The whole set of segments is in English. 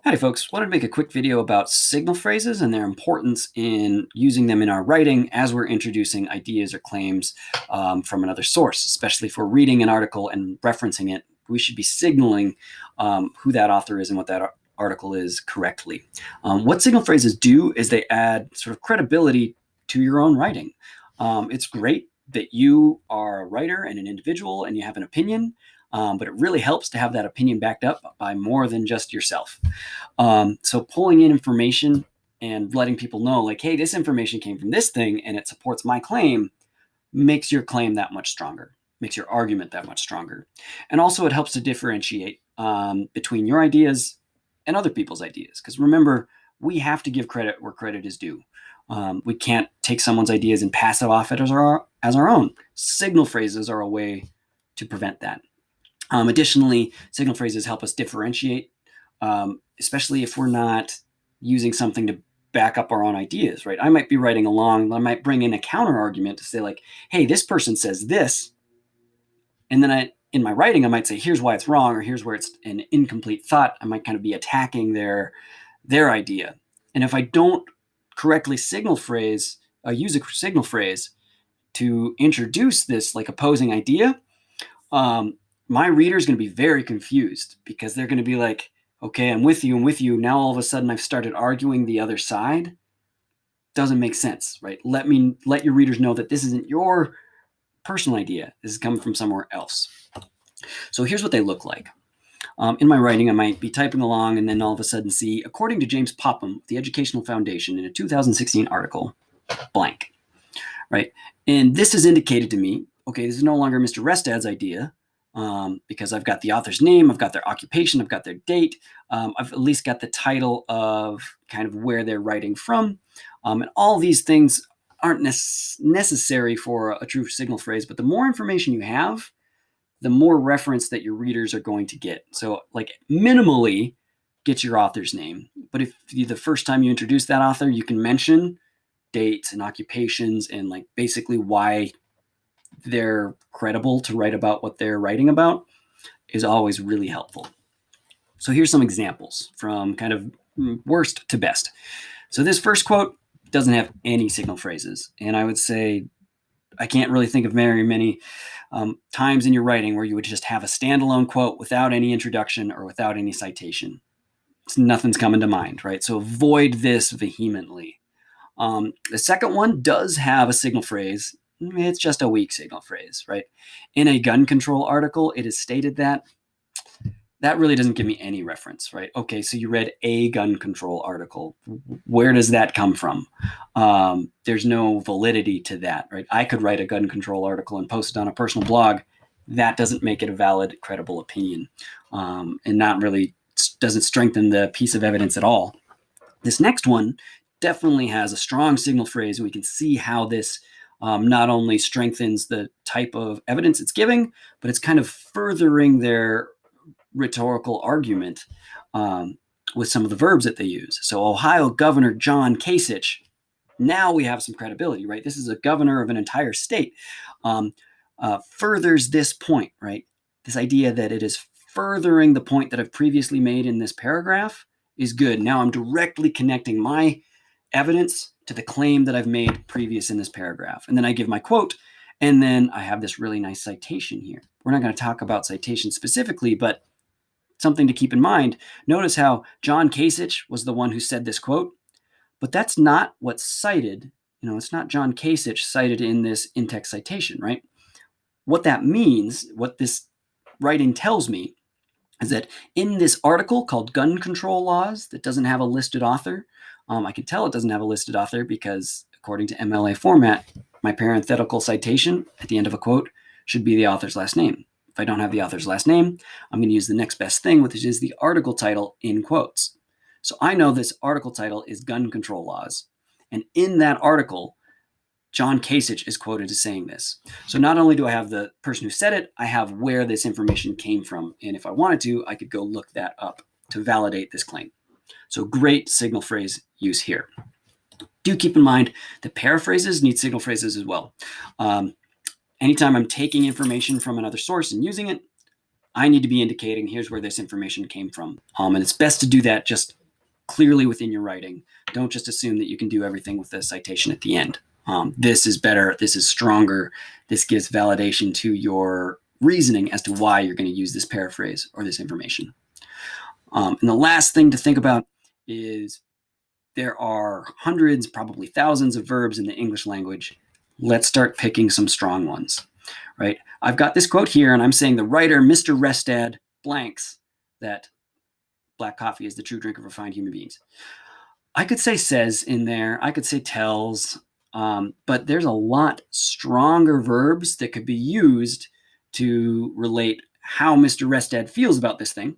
Howdy folks, wanted to make a quick video about signal phrases and their importance in using them in our writing as we're introducing ideas or claims from another source, especially if we're reading an article and referencing it. We should be signaling who that author is and what that article is correctly. What signal phrases do is they add sort of credibility to your own writing. It's great that you are a writer and an individual and you have an opinion, but it really helps to have that opinion backed up by more than just yourself. So pulling in information and letting people know, like, hey, this information came from this thing and it supports my claim, makes your claim that much stronger, makes your argument that much stronger. And also it helps to differentiate between your ideas and other people's ideas. Because remember, we have to give credit where credit is due. We can't take someone's ideas and pass it off as our own. Signal phrases are a way to prevent that. Additionally, signal phrases help us differentiate, especially if we're not using something to back up our own ideas, right? I might be writing along, I might bring in a counter argument to say like, hey, this person says this. And then in my writing, I might say, here's why it's wrong, or here's where it's an incomplete thought. I might kind of be attacking their idea. And if I don't correctly use a signal phrase to introduce this like opposing idea, my reader is going to be very confused because they're going to be like, okay, I'm with you. Now all of a sudden I've started arguing the other side. Doesn't make sense, right? Let your readers know that this isn't your personal idea. This is coming from somewhere else. So here's what they look like. In my writing, I might be typing along and then all of a sudden see, according to James Popham, the Educational Foundation, in a 2016 article, blank, right? And this has indicated to me, okay, this is no longer Mr. Restad's idea, because I've got the author's name, I've got their occupation, I've got their date, I've at least got the title of kind of where they're writing from. And all these things aren't necessary for a true signal phrase, but the more information you have, the more reference that your readers are going to get. So like minimally get your author's name. But if the first time you introduce that author, you can mention dates and occupations and like basically why they're credible to write about what they're writing about, is always really helpful. So here's some examples from kind of worst to best. So this first quote doesn't have any signal phrases. And I would say I can't really think of very many times in your writing where you would just have a standalone quote without any introduction or without any citation. Nothing's coming to mind, right? So avoid this vehemently. The second one does have a signal phrase. It's just a weak signal phrase, right? In a gun control article, it is stated that. That really doesn't give me any reference, right? Okay, so you read a gun control article. Where does that come from? There's no validity to that, right? I could write a gun control article and post it on a personal blog. That doesn't make it a valid, credible opinion, and not really doesn't strengthen the piece of evidence at all. This next one definitely has a strong signal phrase. We can see how this not only strengthens the type of evidence it's giving, but it's kind of furthering their rhetorical argument with some of the verbs that they use. So Ohio Governor John Kasich, now we have some credibility, right? This is a governor of an entire state. Furthers this point, right? This idea that it is furthering the point that I've previously made in this paragraph is good. Now I'm directly connecting my evidence to the claim that I've made previous in this paragraph. And then I give my quote, and then I have this really nice citation here. We're not going to talk about citation specifically, but something to keep in mind. Notice how John Kasich was the one who said this quote, but that's not what's cited. It's not John Kasich cited in this in-text citation, right? What that means, what this writing tells me, is that in this article called Gun Control Laws that doesn't have a listed author, I can tell it doesn't have a listed author because according to MLA format, my parenthetical citation at the end of a quote should be the author's last name. If I don't have the author's last name, I'm going to use the next best thing, which is the article title in quotes. So I know this article title is Gun Control Laws. And in that article, John Kasich is quoted as saying this. So not only do I have the person who said it, I have where this information came from. And if I wanted to, I could go look that up to validate this claim. So great signal phrase use here. Do keep in mind that paraphrases need signal phrases as well. Anytime I'm taking information from another source and using it, I need to be indicating here's where this information came from. And it's best to do that just clearly within your writing. Don't just assume that you can do everything with the citation at the end. This is better. This is stronger. This gives validation to your reasoning as to why you're going to use this paraphrase or this information. And the last thing to think about is there are hundreds, probably thousands of verbs in the English language. Let's start picking some strong ones, right? I've got this quote here, and I'm saying the writer, Mr. Restad, blanks that black coffee is the true drink of refined human beings. I could say says in there. I could say tells, but there's a lot stronger verbs that could be used to relate how Mr. Restad feels about this thing,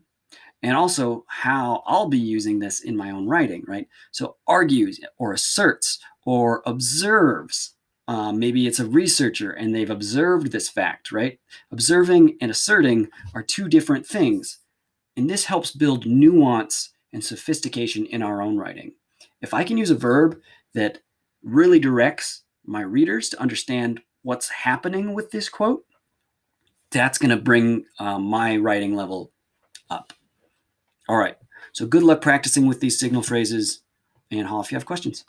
and also how I'll be using this in my own writing, right? So argues or asserts or observes. Maybe it's a researcher and they've observed this fact, right? Observing and asserting are two different things. And this helps build nuance and sophistication in our own writing. If I can use a verb that really directs my readers to understand what's happening with this quote, that's going to bring my writing level up. All right, so good luck practicing with these signal phrases, and Hall if you have questions.